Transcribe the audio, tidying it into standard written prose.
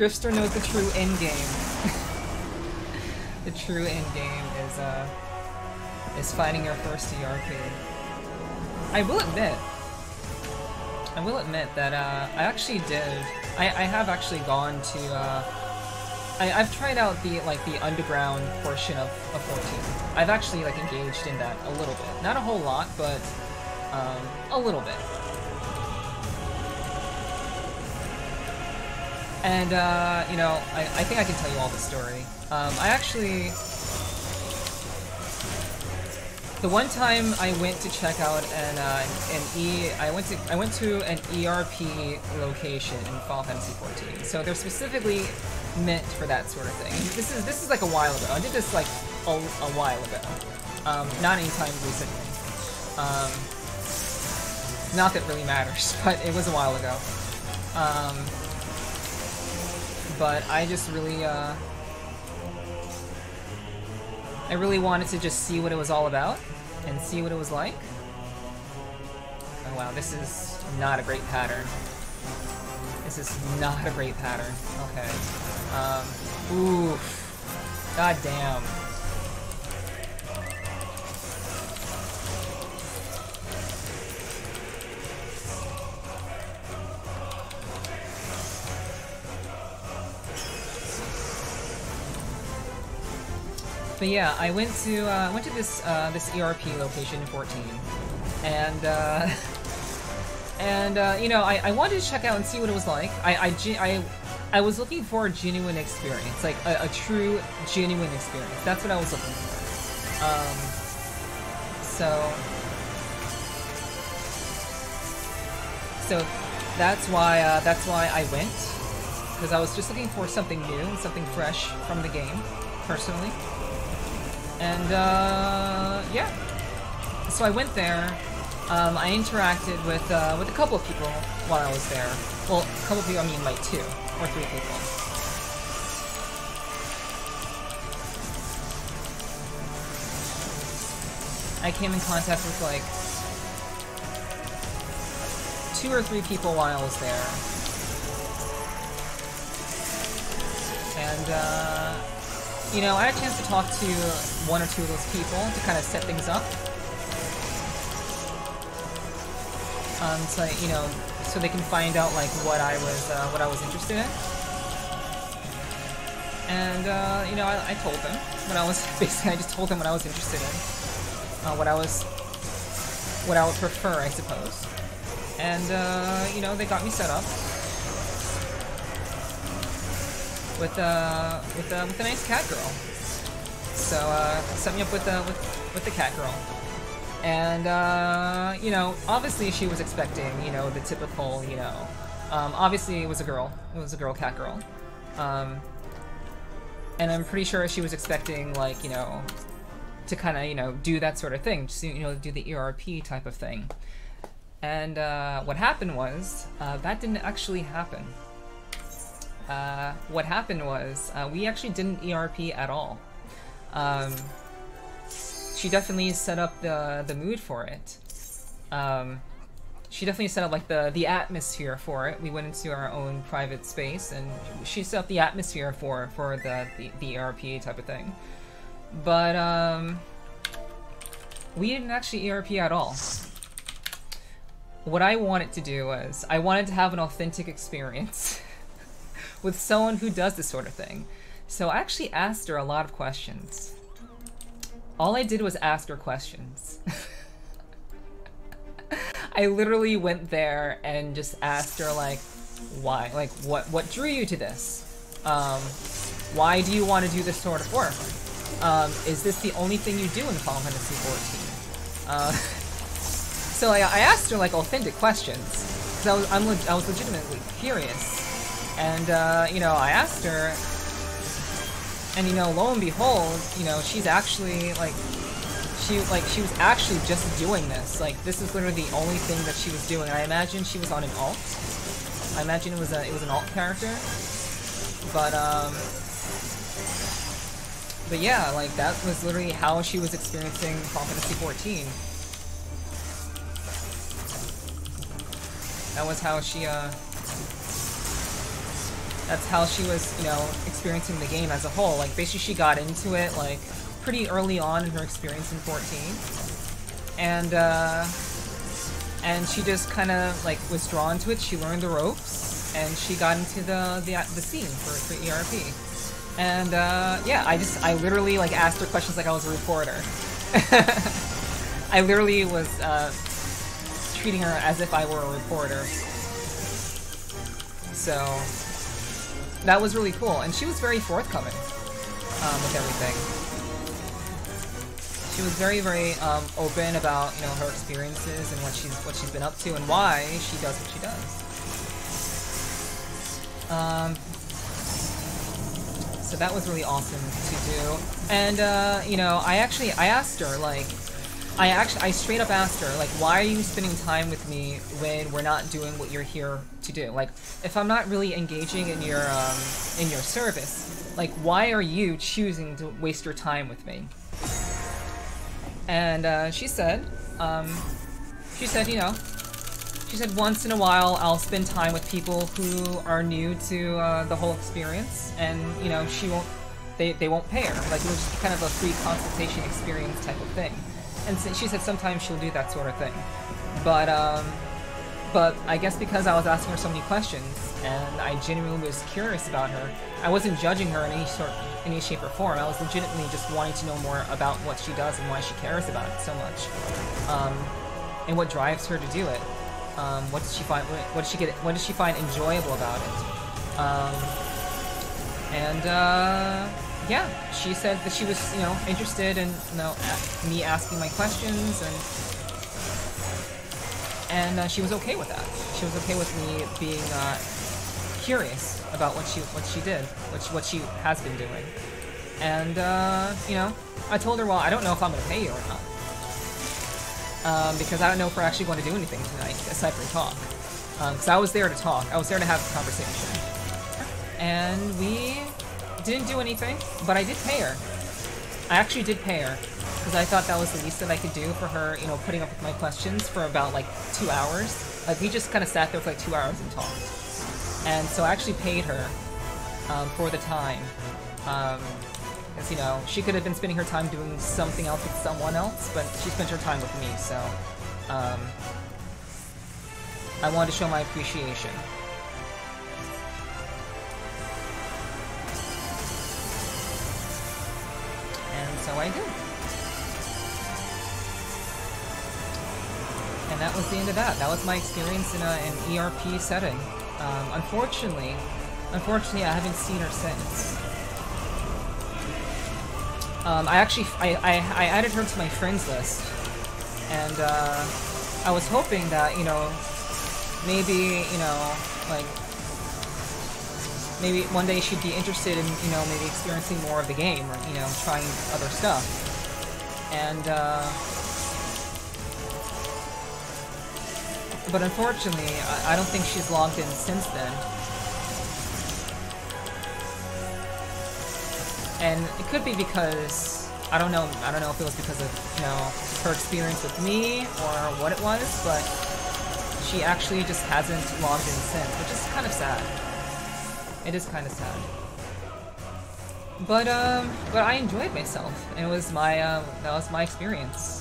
Grifter knows the true end game. The true end game is finding your first ERP. I will admit that I actually did. I have actually gone to. I've tried out the underground portion of 14. I've actually like engaged in that a little bit, not a whole lot, but a little bit. And you know, I think I can tell you all the story. I actually. The one time I went to check out I went to an ERP location in Final Fantasy XIV. So they're specifically meant for that sort of thing. This is like a while ago. I did this like a while ago. Not anytime recently. Not that it really matters, but it was a while ago. But I just really I really wanted to just see what it was all about and see what it was like. Oh wow, this is not a great pattern. This is not a great pattern. Okay. Oof. God damn. But yeah, I went to this this ERP location in 14, and you know, I wanted to check out and see what it was like. I was looking for a genuine experience, like a true genuine experience. That's what I was looking for. So that's why I went, because I was just looking for something new and something fresh from the game, personally. And, yeah. So I went there, I interacted with a couple of people while I was there. Well, a couple of people, I mean like 2 or 3 people. I came in contact with like 2 or 3 people while I was there. And, you know, I had a chance to talk to 1 or 2 of those people to kind of set things up. So you know, so they can find out like what I was interested in. And you know, I told them what I was basically. I just told them what I was interested in, what I would prefer, I suppose. And you know, they got me set up with a nice cat girl. So set me up with the cat girl, and you know, obviously she was expecting, you know, the typical, you know, obviously it was a girl. It was a girl cat girl, and I'm pretty sure she was expecting, like, you know, to kind of, you know, do that sort of thing, just, you know, do the ERP type of thing. And what happened was that didn't actually happen. What happened was, we actually didn't ERP at all. She definitely set up the mood for it. She definitely set up like the atmosphere for it. We went into our own private space, and she set up the atmosphere for the ERP type of thing. But we didn't actually ERP at all. What I wanted to do was, I wanted to have an authentic experience with someone who does this sort of thing. So I actually asked her a lot of questions. All I did was ask her questions. I literally went there and just asked her, like, why? Like, what drew you to this? Why do you want to do this sort of work? Is this the only thing you do in Final Fantasy XIV? So I asked her, like, authentic questions, because I was legitimately curious. And, you know, I asked her, and, you know, lo and behold, you know, she's actually, like, she was actually just doing this. Like, this is literally the only thing that she was doing. I imagine she was on an alt. I imagine it was an alt character. But yeah, like, that was literally how she was experiencing Final Fantasy XIV. That was how she, That's how she was, you know, experiencing the game as a whole. Like, basically she got into it, like, pretty early on in her experience in 14. And she just kind of, like, was drawn to it. She learned the ropes, and she got into the scene for ERP. And, yeah, I literally, like, asked her questions like I was a reporter. I literally was, treating her as if I were a reporter. So that was really cool, and she was very forthcoming with everything. She was very, very open about, you know, her experiences and what she's been up to and why she does what she does. So that was really awesome to do. And you know, I asked her, like, I straight up asked her, like, why are you spending time with me when we're not doing what you're here to do? Like, if I'm not really engaging in your service, like, why are you choosing to waste your time with me? And she said, you know, she said once in a while I'll spend time with people who are new to the whole experience, and, you know, they won't pay her. Like, it was just kind of a free consultation experience type of thing. And so she said sometimes she'll do that sort of thing. But I guess because I was asking her so many questions, and I genuinely was curious about her, I wasn't judging her in any shape or form. I was legitimately just wanting to know more about what she does and why she cares about it so much, and what drives her to do it. What does she find? What does she find enjoyable about it? Yeah, she said that she was, you know, interested in, you know, me asking my questions, and she was okay with that. She was okay with me being curious about what she did, what she has been doing. And you know, I told her, well, I don't know if I'm gonna pay you or not, because I don't know if we're actually going to do anything tonight aside from talk. Because I was there to talk. I was there to have a conversation, and we didn't do anything, but I did pay her. I actually did pay her, because I thought that was the least that I could do for her, you know, putting up with my questions for about, like, 2 hours. Like, we just kind of sat there for, like, 2 hours and talked. And so I actually paid her for the time. Because, you know, she could have been spending her time doing something else with someone else, but she spent her time with me, so I wanted to show my appreciation. So I did. And that was the end of that. That was my experience in an ERP setting. Unfortunately, I haven't seen her since. I added her to my friends list, and I was hoping that, you know, maybe, you know, like, maybe one day she'd be interested in, you know, maybe experiencing more of the game, or, you know, trying other stuff. And, but unfortunately, I don't think she's logged in since then. And it could be because, I don't know if it was because of, you know, her experience with me, or what it was, but she actually just hasn't logged in since, which is kind of sad. It is kind of sad. But I enjoyed myself. It was my, that was my experience.